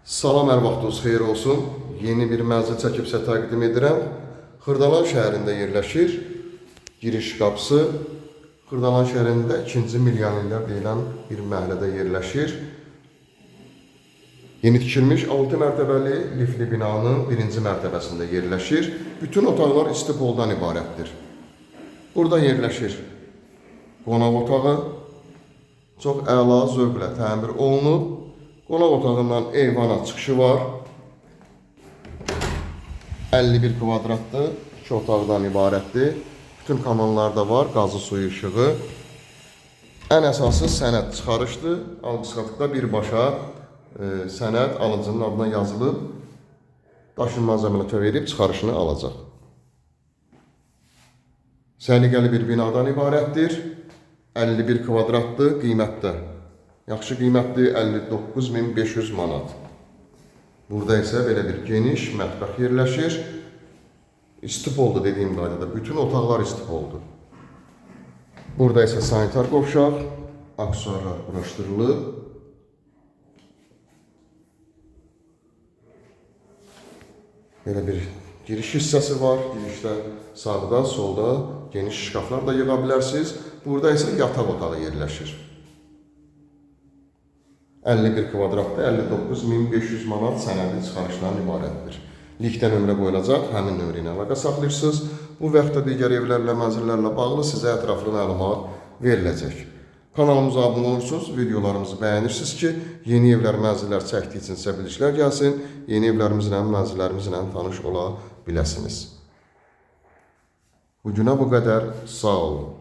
Salam, hər vaxtınız xeyir olsun. Yeni bir mənzil çəkib sizə təqdim edirəm. Xırdalan şəhərində yerləşir. Giriş qapısı Xırdalan şəhərində 2-ci milyonerlər deyilən bir məhəllədə yerləşir. Yeni tikilmiş 6 mərtəbəli lifli binanın 1-ci mərtəbəsində yerləşir. Bütün otaqlar istipoldan ibarətdir. Burada yerləşir qonaq otağı. Çox əla zövqlə təmir olunub. Qonaq otağından eyvana çıxışı var. 51 kvadratdır. 2 otaqdan ibarətdir. Bütün kanallarda var. Qazı, suyu, işığı. Ən əsası sənəd çıxarışdır. Alqı-satqıda birbaşa sənəd alıcının adına yazılıb. Daşınmaz əmlaka verib çıxarışını alacaq. Səliqəli bir binadan ibarətdir. 51 kvadratdır qiymətdə. Yaxşı qiymətli 59.500 manat. Burada isə belə bir geniş mətbəx yerləşir. İstipoldu dediyim qaydada. Bütün otaqlar istipoldu. Burada isə sanitar qovşaq, aksesuarlar quraşdırılıb. Belə bir giriş hissəsi var. Girişdə sağda, solda geniş şkaflar da yığa bilərsiniz. Burada isə yataq otağı yerləşir. 51 kvadratda 59.500 manat sənədi çıxarışdan ibarətdir. Linkdə nömrə qoyulacaq, həmin nömrə ilə əlaqə saxlayırsınız. Bu və yaxud da digər evlərlə, mənzillərlə bağlı sizə ətraflı məlumat veriləcək. Kanalımıza abunə olursunuz, videolarımızı bəyənirsiniz ki, yeni evlər, mənzillər çəkdiyi üçün sizə bilişlər gəlsin, yeni evlərimizlə, mənzillərimizlə tanış ola biləsiniz. Bugünə bu qədər, sağ olun.